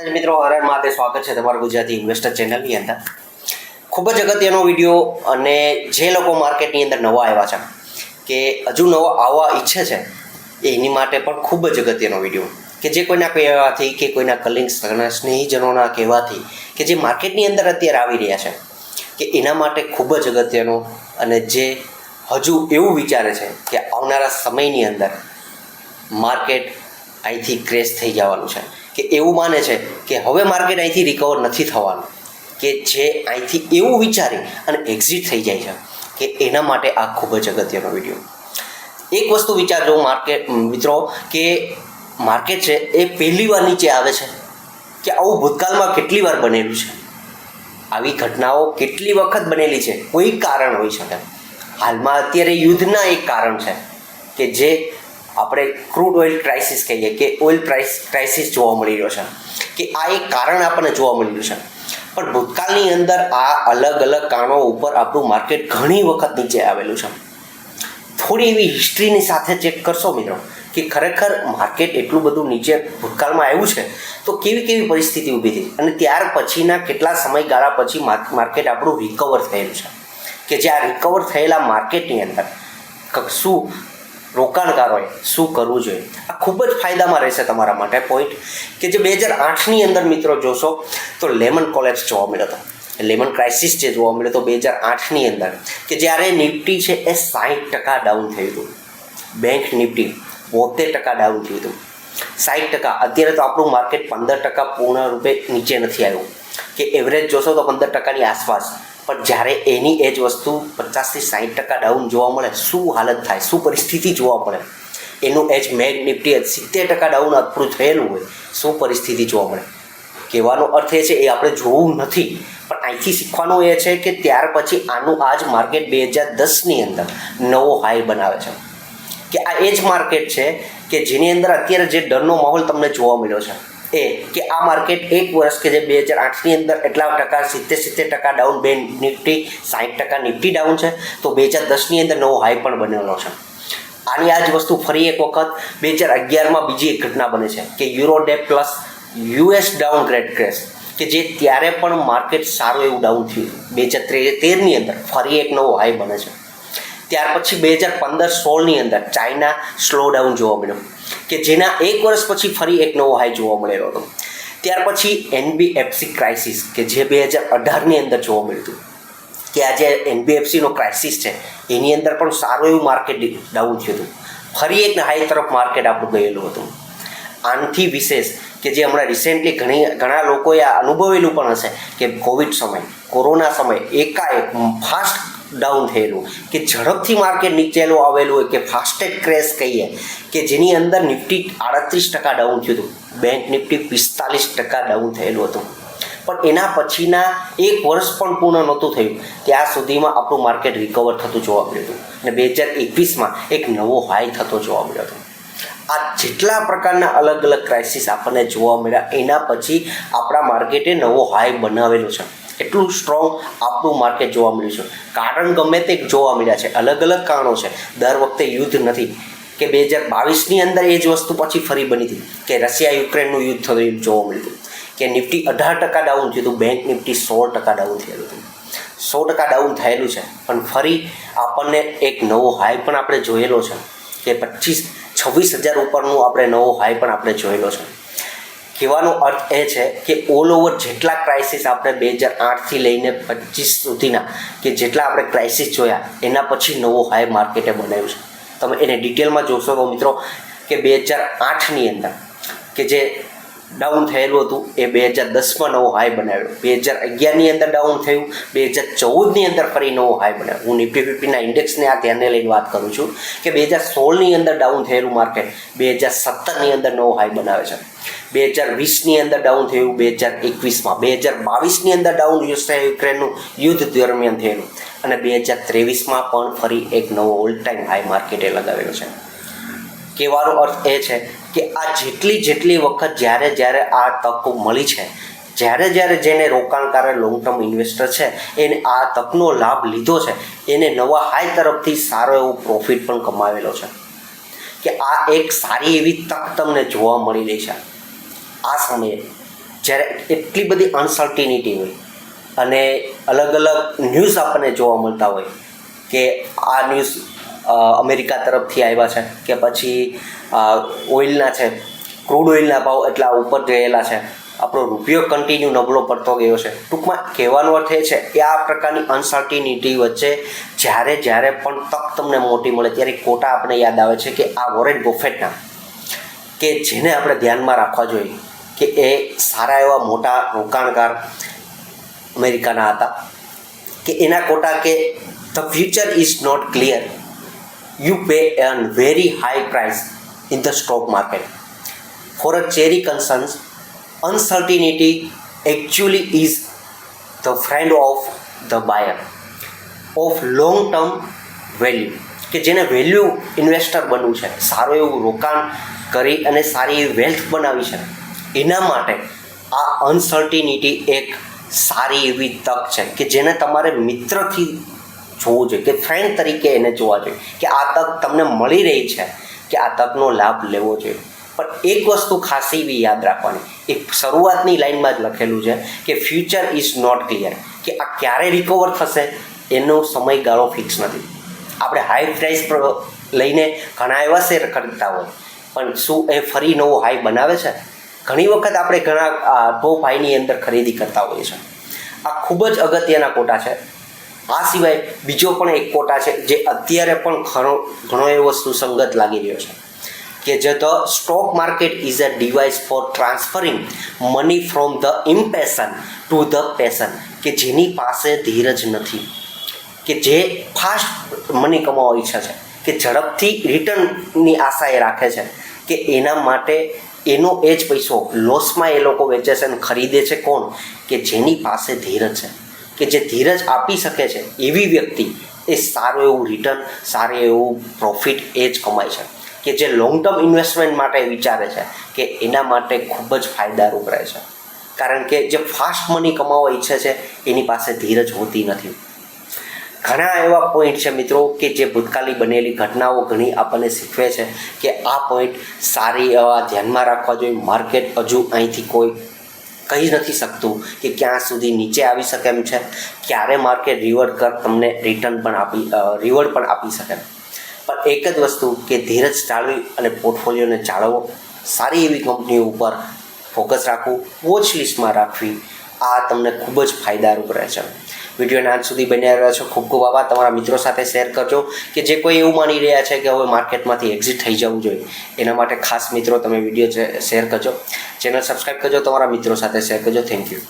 મિત્રો હરણ માટે સ્વાગત છે તમારું ગુજરાતી ઇન્વેસ્ટર ચેનલની અંદર. ખૂબ જ અગત્યનો વિડીયો અને જે લોકો માર્કેટની અંદર નવા આવ્યા છે કે હજુ નવા આવવા ઈચ્છે છે એની માટે પણ ખૂબ જ અગત્યનો વિડીયો કે જે કોઈના કહેવાથી કે કોઈના કલિગ્સ સ્નેહીજનોના કહેવાથી કે જે માર્કેટની અંદર અત્યારે આવી રહ્યા છે કે એના માટે ખૂબ જ અગત્યનો અને જે હજુ એવું વિચારે છે કે આવનારા સમયની અંદર માર્કેટ અહીંથી ક્રેશ થઈ જવાનું છે કે એવું માને છે કે હવે માર્કેટ અહીંથી રિકવર નથી થવાનું કે જે અહીંથી એવું વિચારી અને એક્ઝિટ થઈ જાય છે કે એના માટે આ ખૂબ જ અગત્યનો વિડીયો. એક વસ્તુ વિચારજો મિત્રો કે માર્કેટ છે એ પહેલી વાર નીચે આવે છે કે આવું ભૂતકાળમાં કેટલી વાર બનેલું છે, આવી ઘટનાઓ કેટલી વખત બનેલી છે, કોઈ કારણ હોઈ શકે. હાલમાં અત્યારે યુદ્ધના એક કારણ છે કે જે આપણે ક્રૂડ ઓઇલ ક્રાઇસિસ કહીએ કે ઓઇલ પ્રાઇસ ક્રાઇસિસ જોવા મળી રહ્યો છે કે આ એક કારણ આપણને જોવા મળી રહ્યું છે. પણ ભૂતકાળની અંદર આ અલગ અલગ કારણો ઉપર આપણું માર્કેટ ઘણી વખત નીચે આવેલું છે. થોડી એવી હિસ્ટ્રીની સાથે ચેક કરશો મિત્રો કે ખરેખર માર્કેટ એટલું બધું નીચે ભૂતકાળમાં આવ્યું છે તો કેવી કેવી પરિસ્થિતિ ઊભી થઈ અને ત્યાર પછીના કેટલા સમયગાળા પછી માર્કેટ આપણું રિકવર થયેલું છે કે જે આ રિકવર થયેલા માર્કેટની અંદર શું રોકાણકારોએ શું કરવું જોઈએ. આ ખૂબ જ ફાયદામાં રહેશે તમારા માટે પોઈન્ટ કે જે 2008ની અંદર મિત્રો જોશો તો લેમન કોલેપ્સ જોવા મળ્યો હતો, લેમન ક્રાઇસિસ જે જોવા મળ્યો તો 2008ની અંદર કે જ્યારે નિફ્ટી છે એ 60% ડાઉન થયું હતું, બેંક નિફ્ટી 72% ડાઉન થયું હતું, 60%. અત્યારે તો આપણું માર્કેટ 15% પૂર્ણરૂપે નીચે નથી આવ્યું કે એવરેજ જોશો તો 15%ની આસપાસ. પણ જ્યારે એની એ જ વસ્તુ 50થી 60% ડાઉન જોવા મળે શું હાલત થાય, શું પરિસ્થિતિ જોવા મળે. એનું એજ બેંક નિફ્ટી 70% ડાઉન આપણું થયેલું હોય શું પરિસ્થિતિ જોવા મળે. કહેવાનો અર્થ એ છે એ આપણે જોવું નથી પણ અહીંથી શીખવાનું એ છે કે ત્યાર પછી આનું આ જ માર્કેટ 2010ની અંદર નવો હાઈ બનાવે છે કે આ એ જ માર્કેટ છે કે જેની અંદર અત્યારે જે ડરનો માહોલ તમને જોવા મળ્યો છે એ કે આ માર્કેટ એક વર્ષ કે જે 2008ની અંદર એટલા ટકા 70% down, bank Nifty 60% Nifty down છે તો 2010ની અંદર નવો હાઈ પણ બનેલો છે. આની આ જ વસ્તુ ફરી એક વખત 2011માં બીજી એક ઘટના બને છે કે યુરોડેપ પ્લસ યુએસ ડાઉનગ્રેડ ક્રેશ કે જે ત્યારે પણ માર્કેટ સારું એવું ડાઉન થયું. 2013ની અંદર ફરી એક નવો હાઈ બને છે. ત્યાર પછી 2015-16ની અંદર ચાઇના સ્લો ડાઉન જોવા મળ્યો કે જેના એક વર્ષ પછી ફરી એક નવો હાઈ જોવા મળેલો હતો. ત્યાર પછી એનબીએફસી ક્રાઇસિસ કે જે 2018ની અંદર જોવા મળ્યું હતું કે આ જે એનબીએફસીનો ક્રાઇસિસ છે એની અંદર પણ સારું એવું માર્કેટ ડાઉન થયું હતું, ફરી એક હાઈ તરફ માર્કેટ આપણું ગયેલું હતું. આનાથી વિશેષ કે જે હમણાં રિસેન્ટલી ઘણા લોકોએ અનુભવેલું પણ હશે કે કોવિડ સમય, કોરોના સમય એકાએક ફાસ્ટ ડાઉન થયેલું કે ઝડપથી માર્કેટ નીચેલું આવેલું હોય કે ફાસ્ટેસ્ટ ક્રેશ કહીએ કે જેની અંદર નિફ્ટી 38% ડાઉન થયું હતું, બેંક નિફ્ટી 45% ડાઉન થયેલું હતું. પણ એના પછીના એક વર્ષ પણ પૂર્ણ નહોતું થયું ત્યાં સુધીમાં આપણું માર્કેટ રિકવર થતું જોવા મળ્યું હતું અને 2021માં એક નવો હાઈ થતો જોવા મળ્યો હતો. આ જેટલા પ્રકારના અલગ અલગ ક્રાઇસિસ આપણને જોવા મળ્યા એના પછી આપણા માર્કેટે નવો હાઈ બનાવેલો છે. એટલું સ્ટ્રોંગ આપણું માર્કેટ જોવા મળ્યું છે. કારણ ગમે તે જોવા મળ્યા છે, અલગ અલગ કારણો છે. દર વખતે યુદ્ધ નથી કે 2022ની અંદર એ જ વસ્તુ પછી ફરી બની હતી કે રશિયા યુક્રેનનું યુદ્ધ થયું જોવા મળ્યું હતું કે નિફ્ટી 18% ડાઉન થયું હતું, બેંક નિફ્ટી 16% ડાઉન થયેલું હતું. 100% ડાઉન થયેલું છે પણ ફરી આપણને એક નવો હાઈ પણ આપણે જોયેલો છે કે 26,000 ઉપરનું આપણે નવો હાઈ પણ આપણે જોયેલો છે. કહેવાનો અર્થ એ છે કે ઓલ ઓવર જેટલા ક્રાઇસિસ આપણે 2008થી લઈને 25 સુધીના કે જેટલા આપણે ક્રાઇસિસ જોયા એના પછી નવો હાઈ માર્કેટે બનાવ્યું છે. તમે એને ડિટેલમાં જોશો તો મિત્રો કે 2008ની અંદર કે જે ડાઉન થયેલું હતું એ 2010માં નવો હાઈ બનાવ્યો, 2011ની અંદર ડાઉન થયું, 2014ની અંદર ફરી નવો હાઈ બનાવ્યો. હું નિફ્ટી 50ના ઇન્ડેક્સને આ ધ્યાને લઈને વાત કરું છું કે 2016ની અંદર ડાઉન થયેલું માર્કેટ 2017ની અંદર નવો હાઈ બનાવે છે. 2020ની અંદર ડાઉન થયું, 2021માં, 2022ની અંદર ડાઉન યુક્રેનનું યુદ્ધ દરમિયાન થયેલું અને 2023માં પણ ફરી એક નવો ઓલ ટાઈમ હાઈ માર્કેટે લગાવેલો છે. કહેવાનો અર્થ એ છે કે આ જેટલી વખત જ્યારે આ તક મળી છે, જ્યારે જેને રોકાણકાર લોંગ ટર્મ ઇન્વેસ્ટર છે એને આ તકનો લાભ લીધો છે એને નવા હાઈ તરફથી સારો એવો પ્રોફિટ પણ કમાવેલો છે કે આ એક સારી એવી તક તમને જોવા મળી રહી છે. આ સમયે જ્યારે એટલી બધી અનસર્ટિનિટી હોય અને અલગ અલગ ન્યૂઝ આપણને જોવા મળતા હોય કે આ ન્યૂઝ અમેરિકા તરફથી આવ્યા છે કે પછી ઓઇલના છે, ક્રૂડ ઓઇલના ભાવ એટલા ઉપર ગયેલા છે, આપણો રૂપિયો કન્ટિન્યુ નબળો પડતો ગયો છે. ટૂંકમાં કહેવાનો અર્થ એ છે કે આ પ્રકારની અનસર્ટિનિટી વચ્ચે જ્યારે પણ તક તમને મોટી મળે ત્યારે કોટા આપણે યાદ આવે છે કે આ વોરેન બફેટના, કે જેને આપણે ધ્યાનમાં રાખવા જોઈએ કે એ સારા એવા મોટા રોકાણકાર અમેરિકાના હતા, કે એના કોટા કે the future is not clear, you pay an very high price in the stock market for a cheery consensus. Uncertainty actually is the friend of the buyer of long term value, કે જેને value investor બનવું છે, સારું એવું રોકાણ કરી અને સારી એવી વેલ્થ બનાવી છે, એના માટે આ અનસર્ટિનિટી એક સારી એવી તક છે કે જેને તમારે મિત્રથી જોવું જોઈએ, કે ફ્રેન્ડ તરીકે એને જોવા જોઈએ કે આ તક તમને મળી રહી છે, કે આ તકનો લાભ લેવો જોઈએ. પણ એક વસ્તુ ખાસ એવી યાદ રાખવાની, એક શરૂઆતની લાઇનમાં જ લખેલું છે કે ફ્યુચર ઇઝ નોટ ક્લિયર, કે આ ક્યારે રિકવર થશે એનો સમયગાળો ફિક્સ નથી. આપણે હાઈ પ્રાઇસ લઈને ઘણા એવા શેર ખરીદતા હોય, પણ શું એ ફરી નવો હાઈ બનાવે છે? ઘણી વખત આપણે ઘણા ટોપ હાઈની અંદર ખરીદી કરતા હોઈએ છીએ. આ ખૂબ જ અગત્યના કોટા છે. આ સિવાય બીજો પણ એક કોટા છે જે અત્યારે પણ ઘણો એવો સુસંગત લાગી રહ્યો છે, કે જે the stock market is a device for transferring money from the impatient to the patient, કે જેની પાસે ધીરજ નથી, કે જે ફાસ્ટ મની કમાવા ઈચ્છે છે, કે ઝડપથી રિટર્નની આશા એ રાખે છે, કે એના માટે એનો એ જ પૈસો લોસમાં એ લોકો વેચે છે અને ખરીદે છે. કોણ? કે જેની પાસે ધીરજ છે, કે જે ધીરજ આપી શકે છે એવી વ્યક્તિ એ સારું એવું રિટર્ન, સારું એવું પ્રોફિટ એ જ કમાય છે, કે જે લોંગ ટર્મ ઇન્વેસ્ટમેન્ટ માટે વિચારે છે કે એના માટે ખૂબ જ ફાયદારૂપ રહે છે. કારણ કે જે ફાસ્ટ મની કમાવા ઈચ્છે છે એની પાસે ધીરજ હોતી નથી. ઘણા એવા પોઈન્ટ છે મિત્રો કે જે ભૂતકાળની બનેલી ઘટનાઓ ઘણી આપણને શીખવે છે કે આ પોઈન્ટ સારી એવા ધ્યાનમાં રાખવા જોઈએ. માર્કેટ હજુ અહીંથી કોઈ કહી નથી શકતું કે ક્યાં સુધી નીચે આવી શકે એમ છે, ક્યારે માર્કેટ તમને રિવર્ડ પણ આપી શકે. પણ એક જ વસ્તુ કે ધીરજ જાળવી અને પોર્ટફોલિયોને જાળવો, સારી એવી કંપનીઓ ઉપર ફોકસ રાખવું, વોચ લિસ્ટમાં રાખવી, આ તમને ખૂબ જ ફાયદારૂપ રહે છે. વિડીયોના અંત સુધી બન્યા રહ્યા છો. ખૂબ ખૂબ આભાર. તમારા મિત્રો સાથે શેર કરજો કે જે કોઈ એવું માની રહ્યા છે કે હવે માર્કેટમાંથી એક્ઝિટ થઈ જવું જોઈએ, એના માટે ખાસ મિત્રો તમે વિડીયો શેર કરજો, ચેનલ સબસ્ક્રાઈબ કરજો, તમારા મિત્રો સાથે શેર કરજો. Thank you.